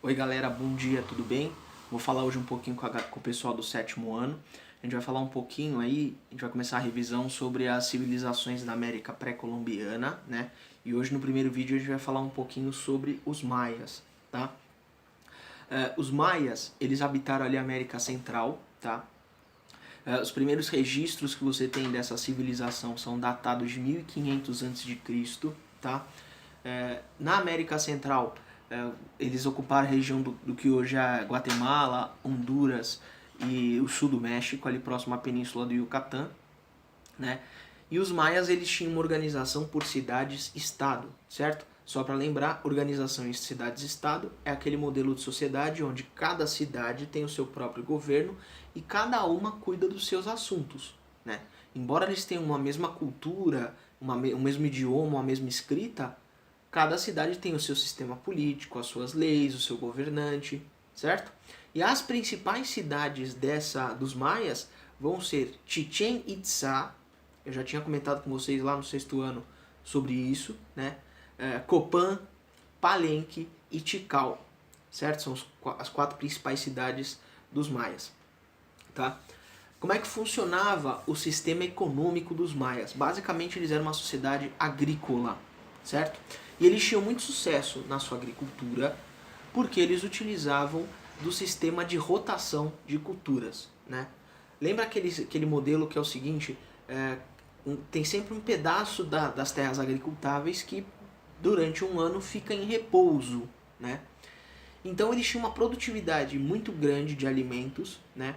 Oi galera, bom dia, tudo bem? Vou falar hoje um pouquinho com o pessoal do sétimo ano. A gente vai falar um pouquinho aí, a gente vai começar a revisão sobre as civilizações da América pré-colombiana, né? E hoje no primeiro vídeo a gente vai falar um pouquinho sobre os maias, tá? Os maias, eles habitaram ali a América Central, tá? Os primeiros registros que você tem dessa civilização são datados de 1500 a.C., tá? Na América Central, eles ocuparam a região do que hoje é Guatemala, Honduras e o sul do México, ali próximo à península do Yucatán, né? E os maias, eles tinham uma organização por cidades-estado, certo? Só para lembrar, organização em cidades-estado é aquele modelo de sociedade onde cada cidade tem o seu próprio governo e cada uma cuida dos seus assuntos, né? Embora eles tenham uma mesma cultura, o mesmo idioma, uma mesma escrita, cada cidade tem o seu sistema político, as suas leis, o seu governante, certo? E as principais cidades dos maias vão ser Chichén Itzá, eu já tinha comentado com vocês lá no sexto ano sobre isso, né? Copán, Palenque e Tikal, certo? São as quatro principais cidades dos maias, tá? Como é que funcionava o sistema econômico dos maias? Basicamente eles eram uma sociedade agrícola, certo? E eles tinham muito sucesso na sua agricultura porque eles utilizavam do sistema de rotação de culturas, né? Lembra aquele modelo que é o seguinte, tem sempre um pedaço das terras agricultáveis que durante um ano fica em repouso, né? Então eles tinham uma produtividade muito grande de alimentos, né?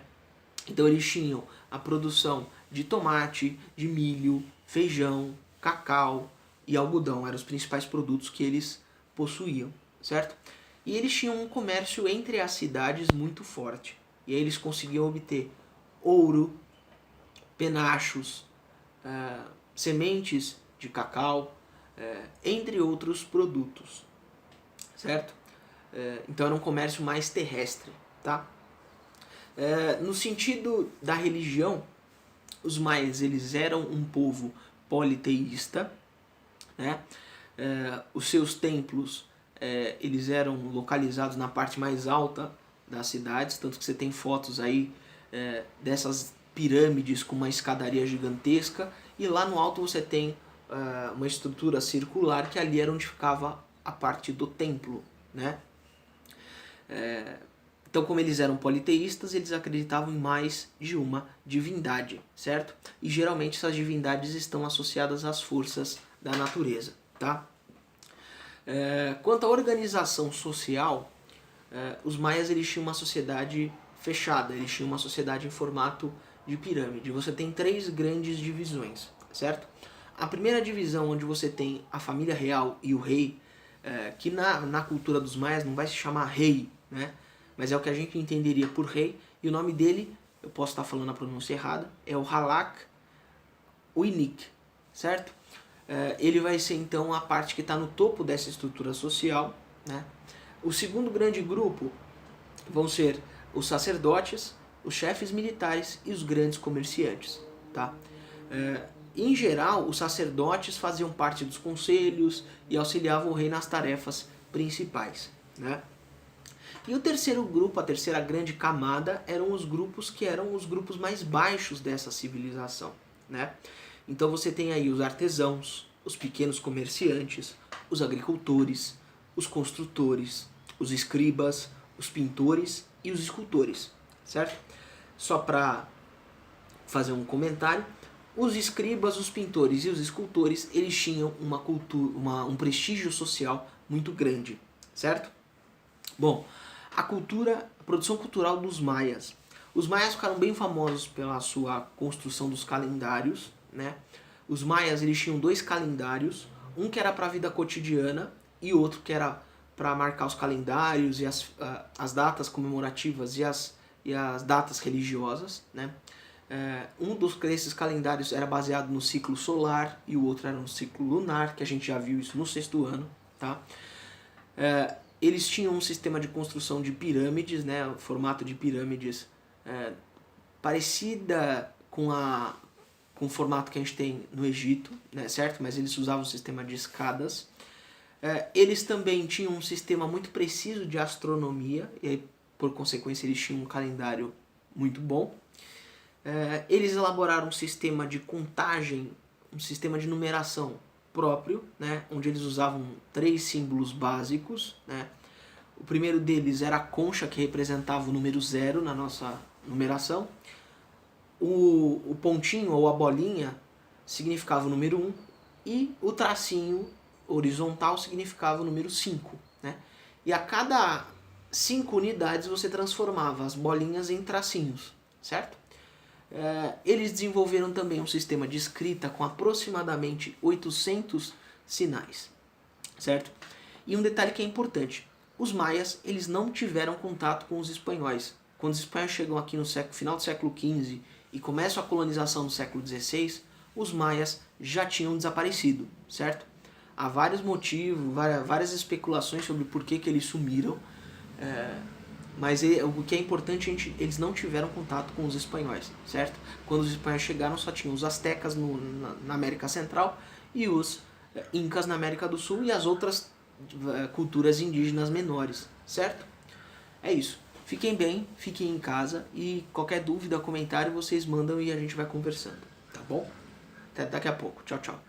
Então eles tinham a produção de tomate, de milho, feijão, cacau e algodão. Eram os principais produtos que eles possuíam, certo? E eles tinham um comércio entre as cidades muito forte. E aí eles conseguiam obter ouro, penachos, sementes de cacau, entre outros produtos, certo? Então era um comércio mais terrestre, tá? No sentido da religião, os maias eles eram um povo politeísta, né? Os seus templos eles eram localizados na parte mais alta das cidades, tanto que você tem fotos aí dessas pirâmides com uma escadaria gigantesca, e lá no alto você tem uma estrutura circular que ali era onde ficava a parte do templo, né? Então, como eles eram politeístas, eles acreditavam em mais de uma divindade, certo? E geralmente essas divindades estão associadas às forças da natureza, tá? Quanto à organização social, os maias eles tinham uma sociedade fechada, eles tinham uma sociedade em formato de pirâmide. Você tem três grandes divisões, certo? A primeira divisão, onde você tem a família real e o rei, que na cultura dos maias não vai se chamar rei, né? Mas é o que a gente entenderia por rei, e o nome dele, eu posso estar falando a pronúncia errada, é o Halak Uinik, certo? Ele vai ser então a parte que está no topo dessa estrutura social, né? O segundo grande grupo vão ser os sacerdotes, os chefes militares e os grandes comerciantes, tá? Em geral, os sacerdotes faziam parte dos conselhos e auxiliavam o rei nas tarefas principais, né? E o terceiro grupo, a terceira grande camada, eram os grupos que eram os grupos mais baixos dessa civilização, né? Então você tem aí os artesãos, os pequenos comerciantes, os agricultores, os construtores, os escribas, os pintores e os escultores, certo? Só para fazer um comentário, os escribas, os pintores e os escultores, eles tinham uma cultura, um prestígio social muito grande, certo? Bom, a produção cultural dos maias. Os maias ficaram bem famosos pela sua construção dos calendários, né? Os maias eles tinham dois calendários, um que era para a vida cotidiana e outro que era para marcar os calendários e as datas comemorativas e as datas religiosas, né? Desses calendários era baseado no ciclo solar e o outro era no ciclo lunar, que a gente já viu isso no sexto ano, tá? Eles tinham um sistema de construção de pirâmides, né, o formato de pirâmides parecida com o formato que a gente tem no Egito, né, certo? Mas eles usavam um sistema de escadas. Eles também tinham um sistema muito preciso de astronomia, e aí, por consequência eles tinham um calendário muito bom. Eles elaboraram um sistema de contagem, um sistema de numeração próprio, né, onde eles usavam 3 símbolos básicos. Né. O primeiro deles era a concha, que representava o número 0 na nossa numeração. O pontinho ou a bolinha significava o número 1 e o tracinho horizontal significava o número 5. Né. E a cada 5 unidades você transformava as bolinhas em tracinhos, certo? Eles desenvolveram também um sistema de escrita com aproximadamente 800 sinais, certo? E um detalhe que é importante, os maias eles não tiveram contato com os espanhóis. Quando os espanhóis chegam aqui no final do século XV e começam a colonização no século XVI, os maias já tinham desaparecido, certo? Há vários motivos, várias especulações sobre por que eles sumiram, mas o que é importante, eles não tiveram contato com os espanhóis, certo? Quando os espanhóis chegaram, só tinham os astecas na América Central e os incas na América do Sul e as outras culturas indígenas menores, certo? É isso. Fiquem bem, fiquem em casa e qualquer dúvida, comentário, vocês mandam e a gente vai conversando, tá bom? Até daqui a pouco. Tchau, tchau.